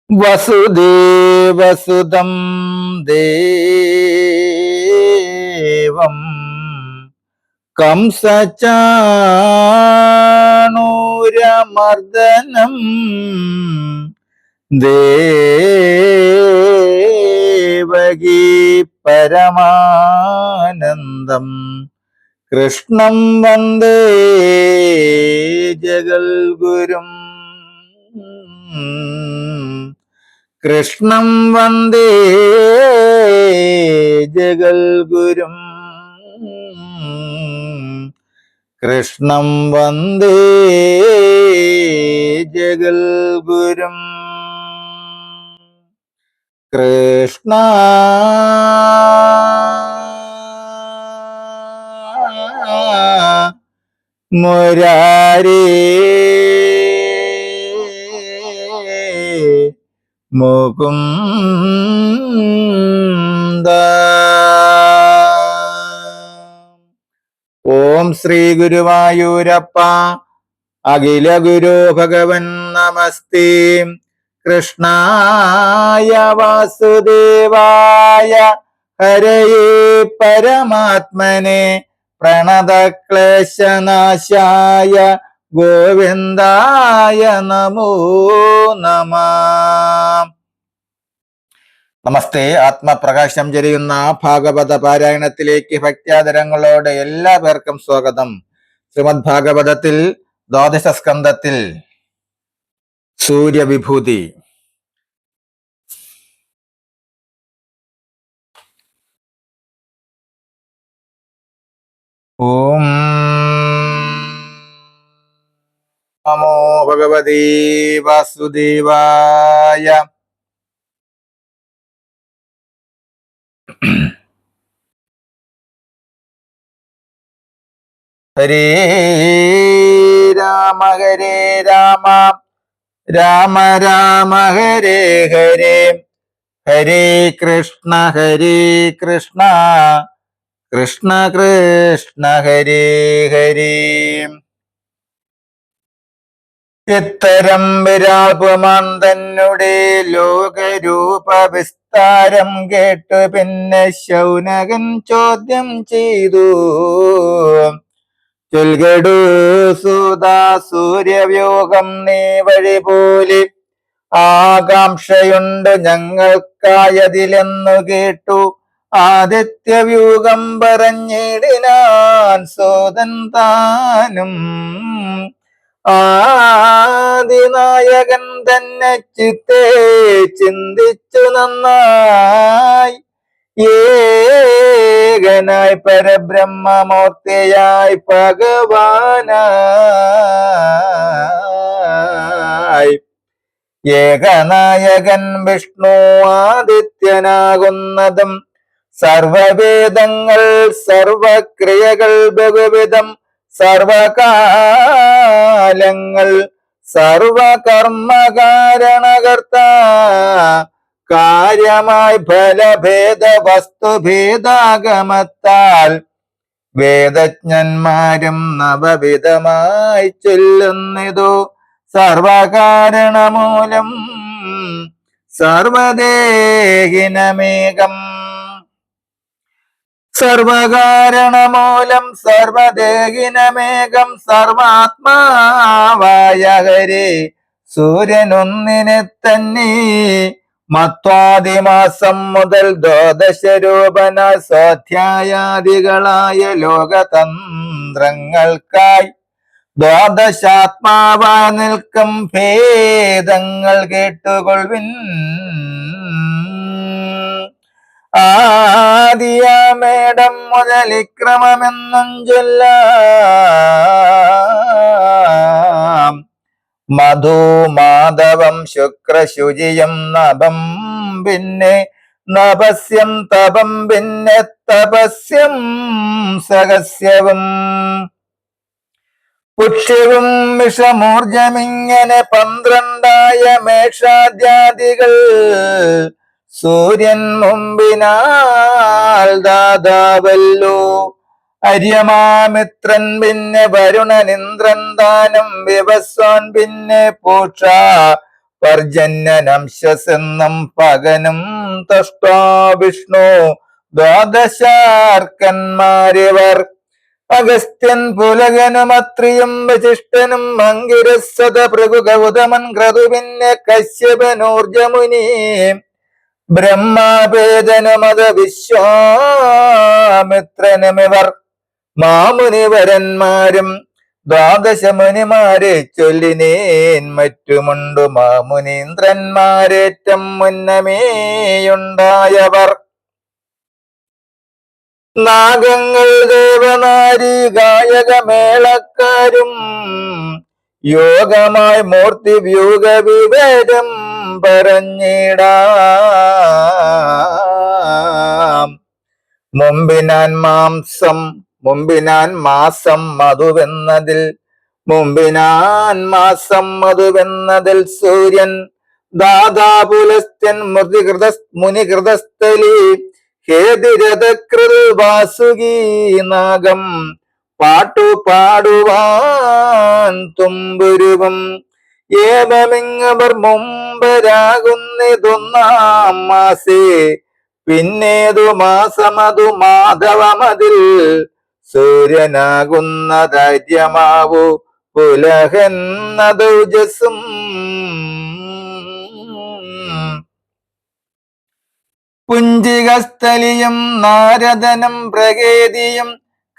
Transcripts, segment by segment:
വസുദേവസുതം ദേവം കംസചാണൂരമർദ്ദനം ദേവകീ പരമാനന്ദം കൃഷ്ണം വന്ദേ ജഗൽഗുരും കൃഷ്ണം വന്ദേ ജഗൽഗുരും കൃഷ്ണം വന്ദേ ജഗൽഗുരും കൃഷ്ണ മുരാരേ മുകുന്ദ. ഓം ശ്രീ ഗുരുവായൂരപ്പ. അഖില ഗുരു ഭഗവൻ നമസ്തേ. കൃഷ്ണായ വാസുദേവായ ഹരയേ പരമാത്മനെ പ്രണതക്ലേശനാശായ ഗോവിന്ദായ നമോ നമഃ. നമസ്തേ. ആത്മപ്രകാശം ചൊരിയുന്ന ഭാഗവത പാരായണത്തിലേക്ക് ഭക്ത്യാദരങ്ങളോട് എല്ലാ പേർക്കും സ്വാഗതം. ശ്രീമദ് ഭാഗവതത്തിൽ ദ്വാദശ സ്കന്ധത്തിൽ സൂര്യവിഭൂതി. ഓം നമോ ഭഗവതേ വാസുദേവായ. ഹരേ രാമ ഹരേ രാമ രാമ രാമ ഹരേ ഹരേ ഹരേ കൃഷ്ണ കൃഷ്ണ കൃഷ്ണ ഹരേ ഹരേ. ഇത്തരം വിരാപമാൻ തന്നെ ലോകരൂപ വിസ്താരം കേട്ടു പിന്നെ ശൗനകൻ ചോദ്യം ചെയ്തു, ചൊൽകടു സുതാ സൂര്യവ്യൂഹം നീ വഴി പോലെ ആകാംക്ഷയുണ്ട് ഞങ്ങൾക്കായതിലെന്നു കേട്ടു. ആദിത്യവ്യൂഹം പറഞ്ഞിടിനാൻ സോദൻ താനും. ആദിനായകൻ തന്നെ ചിത്തേ ചിന്തിച്ചു നന്നായി, ഏകനായി പരബ്രഹ്മമൂർത്തിയായി ഭഗവാനായി ഏകനായകൻ വിഷ്ണു ആദിത്യനാകുന്നതും സർവവേദങ്ങൾ സർവക്രിയകൾ ബഹുവിധം സർവകാലങ്ങൾ സർവകർമ്മകാരണകർത്ത കാര്യമായി ഫലഭേദ വസ്തുഭേദാഗമത്താൽ വേദജ്ഞന്മാരും നവവിധമായി ചൊല്ലുന്നിതു. സർവകാരണമൂലം സർവദേഹിനമേകം സർവകാരണമൂലം സർവദേഹിനമേകം സർവാത്മാവായ ഹരേ സൂര്യനൊന്നിനെ തന്നെ മത്വാദിമാസം മുതൽ ദ്വാദശരൂപന സ്വാധ്യായാദികളായ ലോകതന്ത്രങ്ങൾക്കായി ദ്വാദശാത്മാവായി നിൽക്കും ഭേദങ്ങൾ കേട്ടുകൊള്ളുവിൻ. ആദിയമേടം മുതലിക്രമമെന്നും ചൊല്ലാം. മധു മാധവം ശുക്രശുചിയം നഭം പിന്നെ നപസ്യം തപം പിന്നെ തപസ്യം സഹസ്യവും പുഷ്യവും വിഷമൂർജമിങ്ങനെ 12 മേഷാദ്യാദികൾ സൂര്യൻ മുമ്പിനാൽ ദാതാവല്ലോ. അര്യമാമിത്രൻ പിന്നെ വരുണനിന്ദ്രൻ ദാനം വിവസ്വാൻ പിന്നെ പൂഷ പർജന്യനംശസെന്നും പകനും തഷ്ടാ വിഷ്ണു ദ്വാദശാർക്കന്മാരിവർ. അഗസ്ത്യൻ പുലകനുമത്രിയും വശിഷ്ഠനും അങ്കിരസ്സത ഭൃഗു ഗൗതമൻ ക്രതുപിന്നെ കശ്യപനൂർജമുനി ബ്രഹ്മഭേദനുമത വിശ്വാമിത്രനുമിവർ. മാമുനിവരന്മാരും ദ്വാദശമുനിമാരെ ചൊല്ലിനേൻ മറ്റുമുണ്ടു മാമുനീന്ദ്രന്മാരേറ്റം മുന്നമേയുണ്ടായവർ. നാഗങ്ങൾ ദേവനാരി ഗായകമേളക്കാരും യോഗമായി മൂർത്തി വ്യൂഹ വിവരം പറഞ്ഞിടാം. മുമ്പിനാൻ മാസം മധുവെന്നതിൽ സൂര്യൻ ദാതാപുലസ്ത്യൻ മുനികൃതസ്ഥലി ഹേതിരഥകൃൽ വാസുകി നാഗം പാട്ടുപാടുവാൻ തുമ്പുരുവും. ഏവമിങ്ങവർ മുമ്പരാകുന്നിതൊന്നാം മാസേ പിന്നേതു മാസമതു മാധവമതിൽ സൂര്യനാകുന്ന ധൈര്യമാവു പുലഹെന്ന ദൗജസും. പുഞ്ചികസ്ഥലിയും നാരദനും പ്രകേതിയും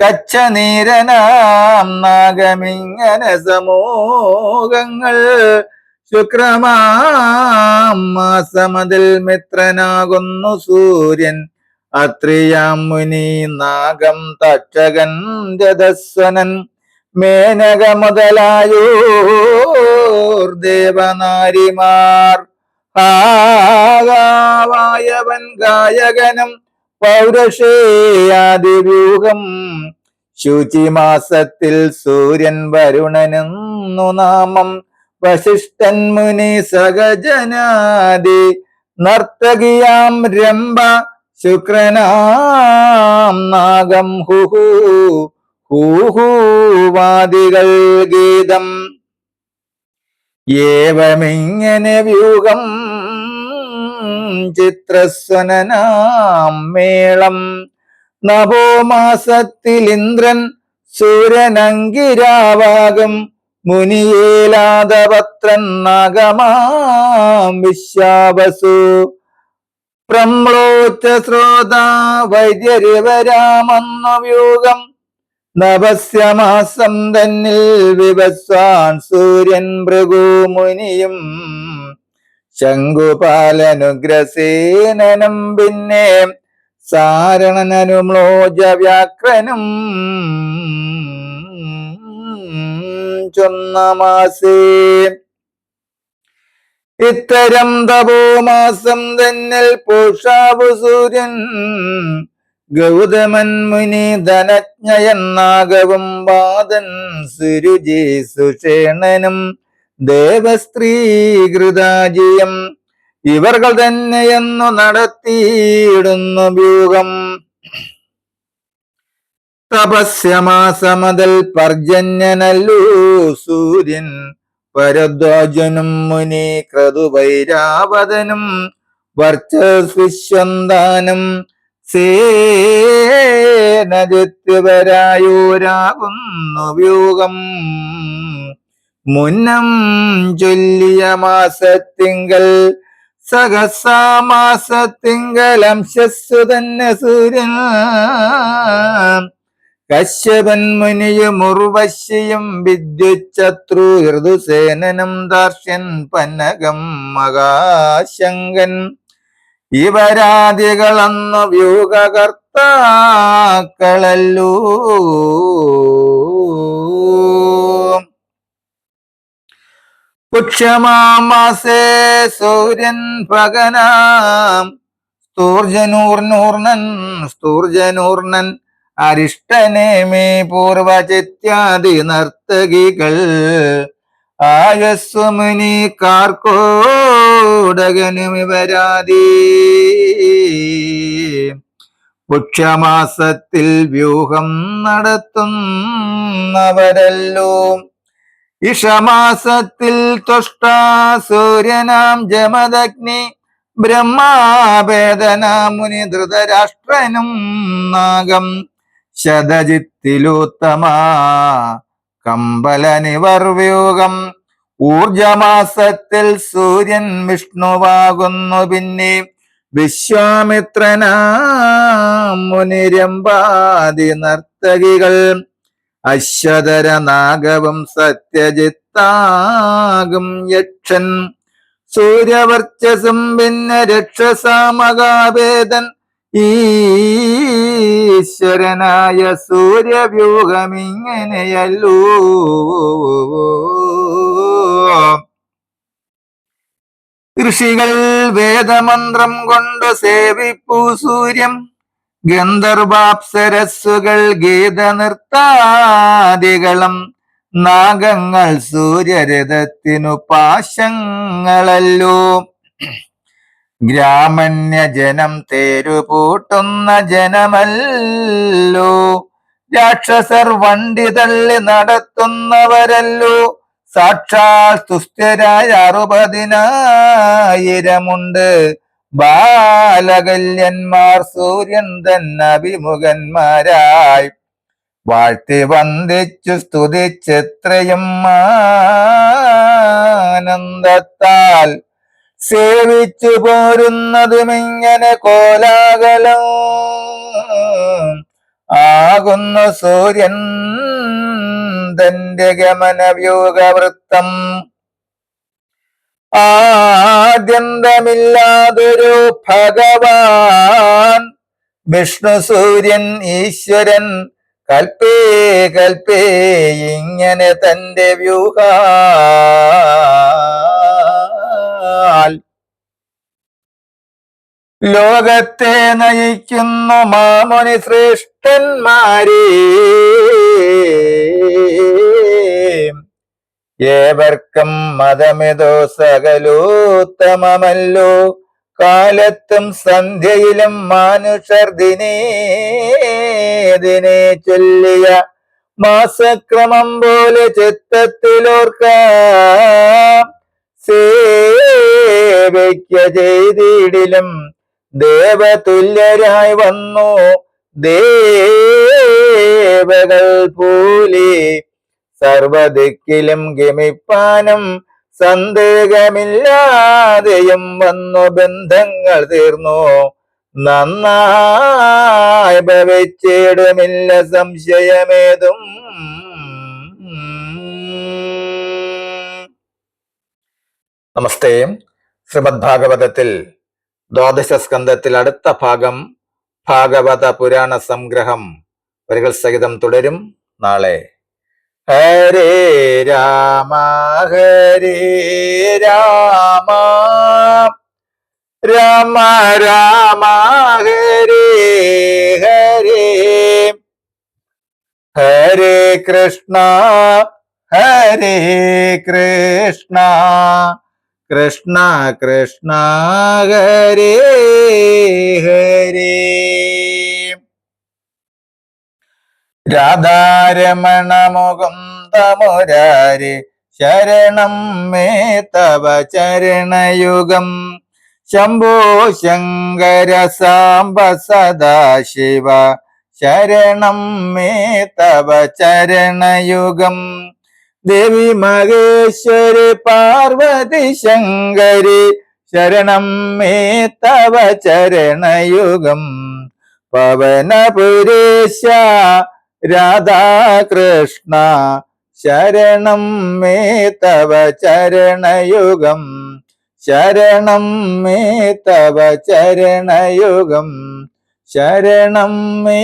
കച്ചനീരനാം നാഗമിങ്ങനെ സമൂഹങ്ങൾ ശുക്രമാം മാസമതിൽ മിത്രനാകുന്നു സൂര്യൻ അത്രിയാം മുനി നാഗം തക്ഷകൻ രഥസ്വനൻ മേനക മുതലായോർ ദേവനാരിമാർ. ആകാവായവൻ ഗായകനും പൗരുഷേയാദിവ്യൂഹം ശുചിമാസത്തിൽ സൂര്യൻ വരുണനെന്നു നാമം. വശിഷ്ഠൻ മുനി സഹജനാദി നർത്തകിയാം രംഭ ശുക്രനാം നാഗം ഹുഹു ഹൂഹുവാദികൾ ഗീതം. ഏവമിങ്ങനെ വ്യൂഹം ചിത്രസ്വനാം മേളം. നവോമാസത്തിൽ ഇന്ദ്രൻ സൂര്യനങ്കിരാവാകം മുനിയേലാദപത്രൻ നാഗമാം വിശ്വാവസു. പ്രമ്ലോച്ച ശ്രോത വൈദ്യരിവരാമെന്നു വ്യൂഹം നവസ്യമാസം തന്നിൽ വിവസ്വാൻ സൂര്യൻ ഭൃഗുമുനിയും ശംഖുപാലനുഗ്രസേനനും പിന്നെ സാരണനനുമ്ലോജ വ്യാക്രനും ചൊന്നമാസേ. ഇത്തരം തപോമാസം തന്നിൽ പൂഷാവു സൂര്യൻ ഗൗതമൻ മുനി ധനജ്ഞയൻ നാഗവും വാദൻ സുരുചി സുഷേണനും ദേവസ്ത്രീ കൃതാജിയം ഇവർകൾ തന്നെയെന്നു നടത്തിയിടുന്നു വ്യൂഹം. തപസ്യമാസമതൽ പർജന്യനല്ലൂ സൂര്യൻ പരദ്വാജനും മുനി ക്രതുവൈരാവതനും വർച്ചസ്വിശ്വന്താനും സേനജിത്യവരായൂരാകുന്നു വ്യൂഹം. മുന്നം ചൊല്ലിയ മാസത്തിങ്കൽ സഹസാമാസത്തിങ്കൽ അംശസ്സു തന്നെ സൂര്യൻ കശ്യപൻ മുനിയും ഉർവശിയും വിദ്യുച്ഛത്രു ഋതുസേനനും ദാർഷ്യൻ പന്നകം മഹാശങ്കൻ ഇവരാദികളെന്നു വ്യൂഹകർത്താക്കളല്ലൂ. പുഷ്യമാസേ സൂര്യൻ ഭഗനാം സ്തൂർജനൂർണൻ അരിഷ്ടനേമി പൂർവചിത്യാദി നർത്തകികൾ ആയസ്വമുനി കാർക്കോടകനും ഇവരാദി. പുഷ്യമാസത്തിൽ വ്യൂഹം നടത്തുന്നവരല്ലോ. ഇഷമാസത്തിൽ തുഷ്ടാ സൂര്യനാം ജമദഗ്നി ബ്രഹ്മാവേദനാം മുനി ധൃതരാഷ്ട്രനും നാഗം ശതജിത്തിലൂത്തമാ കമ്പലനിവർവ്യൂഹം. ഊർജമാസത്തിൽ സൂര്യൻ വിഷ്ണുവാകുന്നു, പിന്നെ വിശ്വാമിത്രനാം മുനിരമ്പാതി നർത്തകികൾ. അശ്വതര നാഗവും സത്യജിത്താകും യക്ഷൻ. സൂര്യവർച്ചസും പിന്നെ രക്ഷസാമകാവേദൻ. ഈശ്വരനായ സൂര്യവ്യൂഹമിങ്ങനെയല്ലോ. ഋഷികൾ വേദമന്ത്രം കൊണ്ട് സേവിപ്പു സൂര്യം. ഗന്ധർവാപ്സരസ്സുകൾ ഗീതനൃത്താദികളും. നാഗങ്ങൾ സൂര്യരഥത്തിനു പാശങ്ങളല്ലോ. ഗ്രാമണ്യജനം തേരുപൂട്ടുന്ന ജനമല്ലോ. രാക്ഷസർ വണ്ടി തള്ളി നടത്തുന്നവരല്ലോ. സാക്ഷാൽ സ്തുസ്ഥരായ 60,000 ബാലകല്യന്മാർ സൂര്യൻ തന്നെ അഭിമുഖന്മാരായി. വാഴ്ത്തി വന്ദിച്ചു സ്തുതിച്ചെത്രയും ആനന്ദത്താൽ സേവിച്ചു പോരുന്നതുമിങ്ങനെ കോലാഹലം ആകുന്നു സൂര്യൻ തന്റെ ഗമനവ്യൂഹവൃത്തം. ആദ്യന്തമില്ലാതൊരു ഭഗവാൻ വിഷ്ണു സൂര്യൻ ഈശ്വരൻ കൽപ്പേ കൽപ്പേ ഇങ്ങനെ തന്റെ വ്യൂഹാൽ ലോകത്തെ നയിക്കുന്നു മാമുനി ശ്രേഷ്ഠന്മാരെ. ഏവർക്കും മതമിതോ സകലോത്തമമല്ലോ. കാലത്തും സന്ധ്യയിലും മാനുഷർ ദിനേ ചൊല്ലിയ മാസക്രമം പോലെ ചിത്തത്തിലോർക്കാം. സേവയ്ക്ക ചെയ്തിടിലും ദേവതുല്യരായി വന്നു ദേവകൾ പോലെ. സർവദിക്കിലും ഗമിപ്പാനും സന്ദേഹമില്ലാതെയും വന്നു ബന്ധങ്ങൾ തീർന്നു. നന്നായി ഭവിച്ചിടുമില്ല സംശയമേതും. നമസ്തേ. ശ്രീമദ് ഭാഗവതത്തിൽ ദ്വാദശ സ്കന്ധത്തിൽ അടുത്ത ഭാഗം ഭാഗവത പുരാണ സംഗ്രഹം വരികൾ സഹിതം തുടരും നാളെ. ഹരേ രാമ ഹരേ രാമ രാമ രാമ ഹരേ ഹരേ. ഹരേ കൃഷ്ണ ഹരേ കൃഷ്ണ കൃഷ്ണ കൃഷ്ണ ഹരേ ഹരേ. രാധാരമണ മുകുന്ദ മുരാരി ശരണം മേ തവ ചരണയുഗം. ശംഭോ ശങ്കര സാംബ സദാശിവ ശരണം മേ തവ ചരണയുഗം. ദേവി മഹേശ്വരി പാർവതി ശങ്കരി ശരണം മേ തവ ചരണയുഗം. പവനപുരേശ രാധാകൃഷ്ണ ശരണം മേ തവ ചരണയുഗം. ശരണം മേ തവ ചരണയുഗം. ശരണം മേ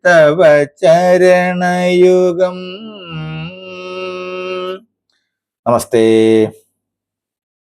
തവ ചരണയുഗം. നമസ്തേ.